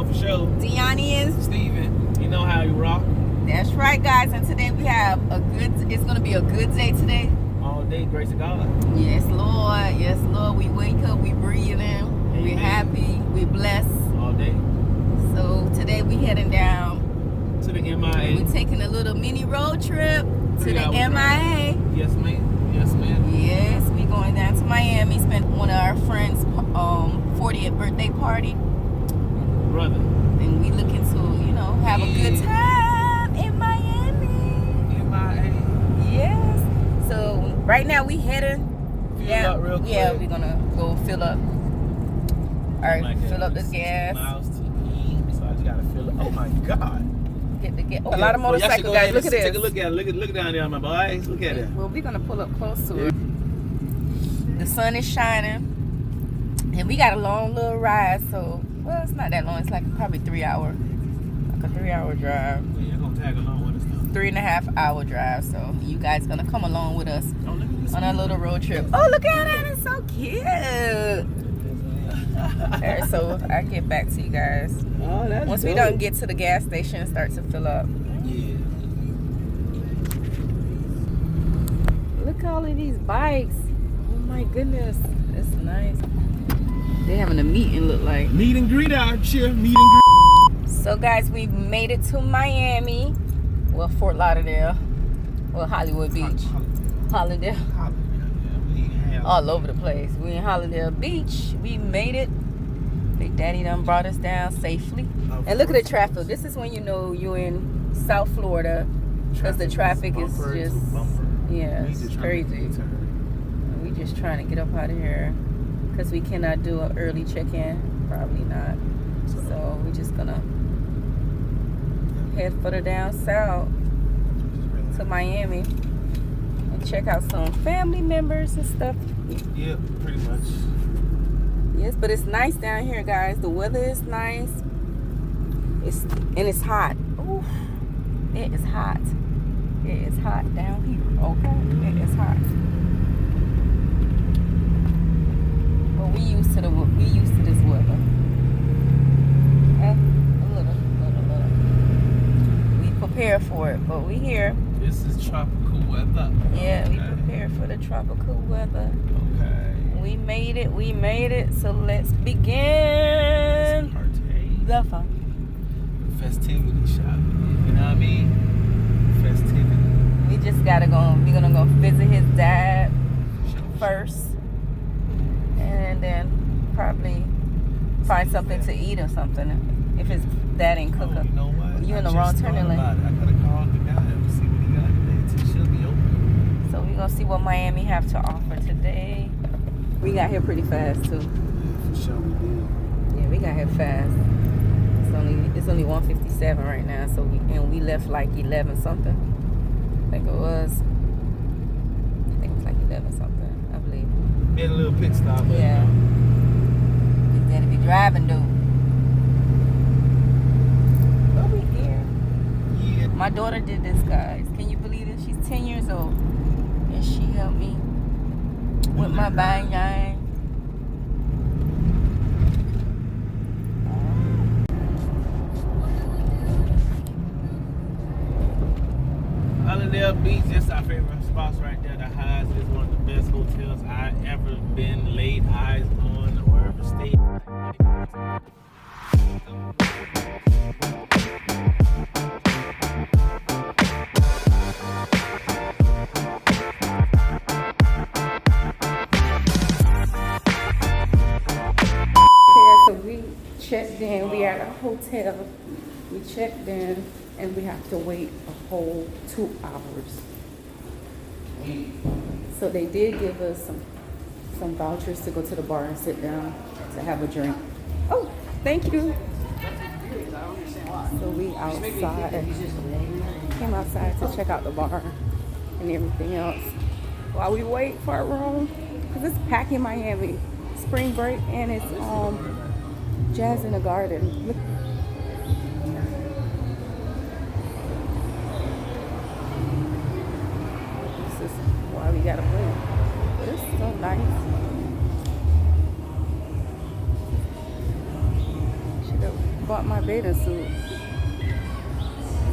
for sure. Dionie and Steven. You know how you rock. That's right, guys. And today we have it's going to be a good day today. All day, grace of God. Yes, Lord. Yes, Lord. We wake up, we breathing, we're happy, we blessed. All day. So today we heading down to the MIA. We're taking a little mini road trip to the MIA. Yes, ma'am. Yes, ma'am. Yes, we going down to Miami. Spent one of our friends' 40th birthday party. Brother. And we looking to, have a good time in Miami. MIA. Yes. So right now we heading. Fill up real quick. Yeah, we're gonna go fill up. All right, fill up the gas. Miles to eat, so I just gotta fill up. Oh my God. Get the gas. A lot of motorcycle guys. Look at this. Take a look at it. Look down there, my boys. Look at it. Well, we're gonna pull up close to it. The sun is shining, and we got a long little ride. So, well, it's not that long. It's like probably 3 hour, like a 3 hour drive. So you're gonna tag along with us now. 3.5 hour drive. So you guys gonna come along with us on our little road trip. Oh, look at it! It's so cute. Alright, so I get back to you guys. Oh, that's once dope. We don't get to the gas station and start to fill up. Yeah. Look at all of these bikes. Oh my goodness, it's nice. They having a meeting, look like. Meet and greet out here. Meet and greet. So guys, we've made it to Miami. Well, Fort Lauderdale. Well, Hollywood Beach. Hollywood. All over the place. We in Hollywood Beach. We made it. Big Daddy done brought us down safely. And look at the traffic. This is when you know you're in South Florida, because the traffic is just, yeah, it's crazy. We just trying to get up out of here because we cannot do an early check-in. Probably not. So we're just gonna head further down south to Miami. Check out some family members and stuff. Yeah, pretty much. Yes, but it's nice down here, guys. The weather is nice. It's hot. Ooh, it is hot. It is hot down here. Okay, it is hot. But we used to this weather. A little. We prepare for it, but we here. This is tropical weather. Yeah, we prepare for the tropical weather. Okay. We made it. So let's begin the fun. Festivity shop. You know what I mean? Festivity. We just gotta go. We're gonna go visit his dad first, and then probably find something to eat or something. If his dad ain't cooking. You know what? You in the wrong turning lane. I gotta call the guy and see what he got today. She'll be open. So we're gonna see what Miami have to offer today. We got here pretty fast too. For sure we did. Yeah, we got here fast. It's only 1:57 right now. So we left like 11 something. I think it was like 11 something. I believe. Made a little pit stop. Yeah. He's gonna be driving, dude. But we here. Yeah. My daughter did this, guys. Can you believe it? She's 10 years old, and she helped me with my bang. Hollywood Beach, that's our favorite spots right there. The Highs is one of the best hotels I ever been laid eyes on or ever stayed. So we checked in. We at a hotel. We checked in, and we have to wait a whole 2 hours. So they did give us some vouchers to go to the bar and sit down to have a drink. Oh, thank you. So we outside. Came outside to check out the bar and everything else while we wait for our room, because it's packed in Miami. Spring break, and it's Jazz in the Garden. Look. This is why we gotta wait. But it's so nice. Should go bought my bathing suit.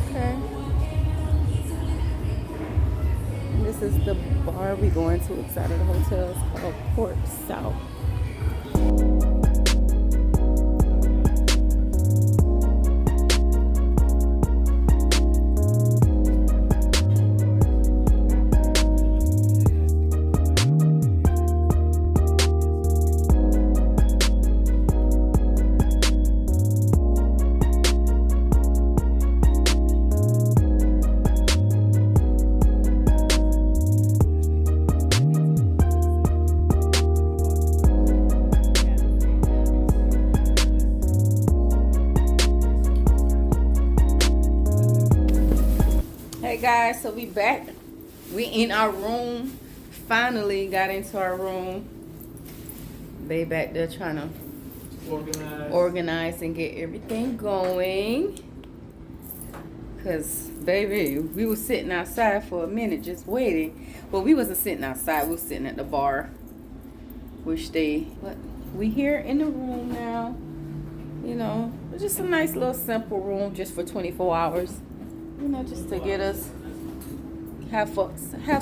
Okay. And this is the bar we going to outside of the hotel. It's called Port South. Hey guys, so we back. We in our room. Finally got into our room. They back there trying to organize and get everything going. Cause baby, we was sitting outside for a minute just waiting. Well, we wasn't sitting outside, we was sitting at the bar. Which we here in the room now. You know, it's just a nice little simple room just for 24 hours. You know, just to get us have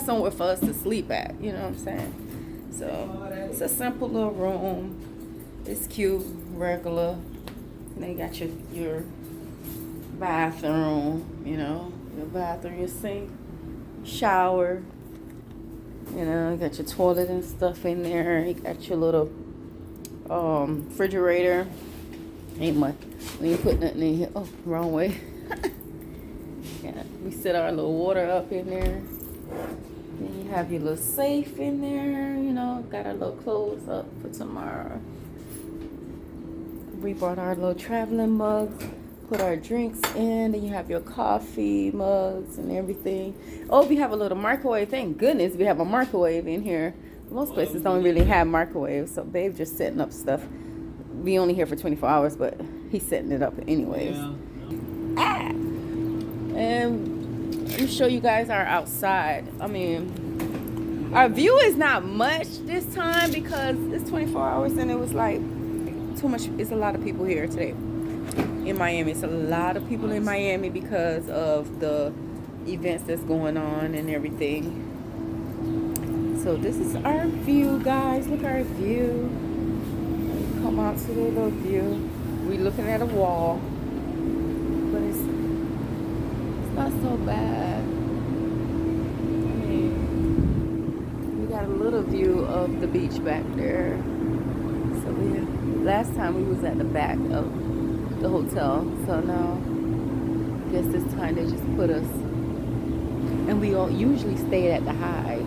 somewhere for us to sleep at. You know what I'm saying? So it's a simple little room. It's cute, regular. And then you got your bathroom. You know, your bathroom, your sink, shower. You know, you got your toilet and stuff in there. You got your little refrigerator. Ain't much. We ain't put nothing in here. Oh, wrong way. Yeah, we set our little water up in there. Then you have your little safe in there, you know, got our little clothes up for tomorrow. We brought our little traveling mugs, put our drinks in, then you have your coffee mugs and everything. Oh, we have a little microwave. Thank goodness we have a microwave in here. Most places don't really have microwaves, so babe just setting up stuff. We only here for 24 hours, but he's setting it up anyways. Yeah. And let me show you guys our outside. I mean, our view is not much this time because it's 24 hours and it was like too much. It's a lot of people here today in Miami. It's a lot of people in Miami because of the events that's going on and everything. So this is our view, guys. Look at our view. Come out to the little view. We're looking at a wall, but it's not so bad. I mean, we got a little view of the beach back there. So last time we was at the back of the hotel. So now, I guess this time they just put us. And we all usually stayed at the Hides,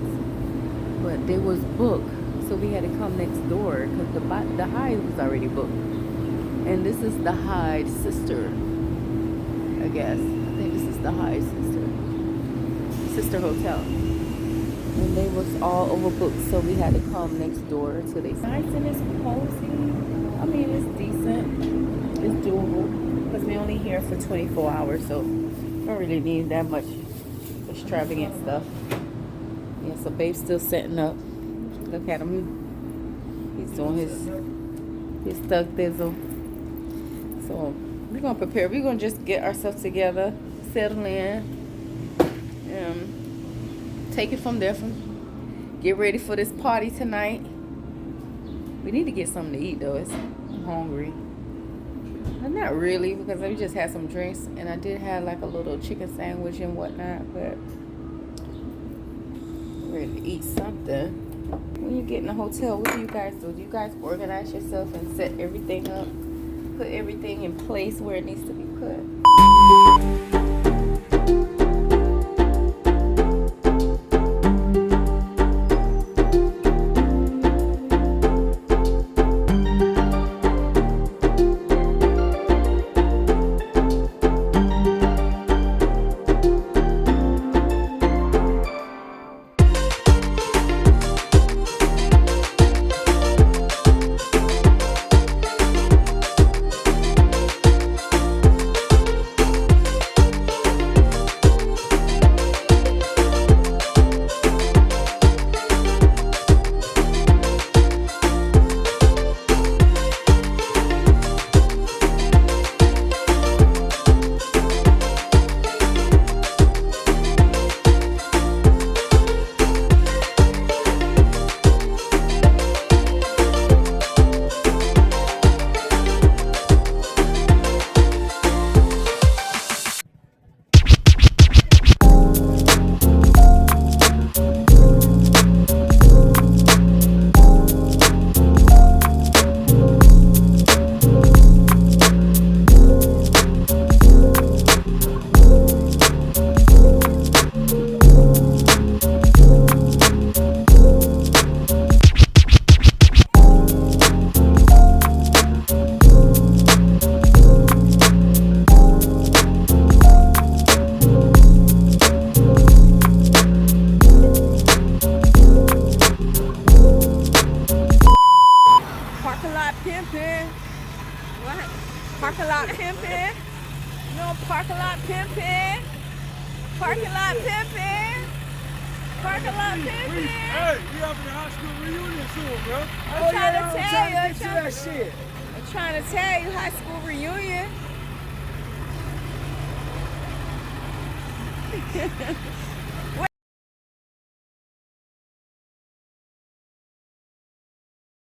but they was booked, so we had to come next door because the Hyde was already booked. And this is the Hyde sister, I guess. I think this is the Hyde sister hotel. And they was all overbooked, so we had to come next door to this. Nice and it's cozy. I mean, it's decent. It's doable because we only here for 24 hours, so we don't really need that much extravagant stuff. Yeah, so babe's still setting up. Look at him. He's doing his stuff thizzle. So we're gonna prepare. We're gonna just get ourselves together, settle in, take it from there. Get ready for this party tonight. We need to get something to eat though. I'm hungry. I'm not really because we just had some drinks and I did have like a little chicken sandwich and whatnot, but I'm ready to eat something. When you get in a hotel, what do you guys do? Do you guys organize yourself and set everything up? Put everything in place where it needs to be put? pimping. What? Parking lot pimping. No parking lot pimping. Parking lot pimping. Parking lot pimping. Hey, we having a high school reunion soon, bro. I'm trying to tell you. that shit. I'm trying to tell you, high school reunion.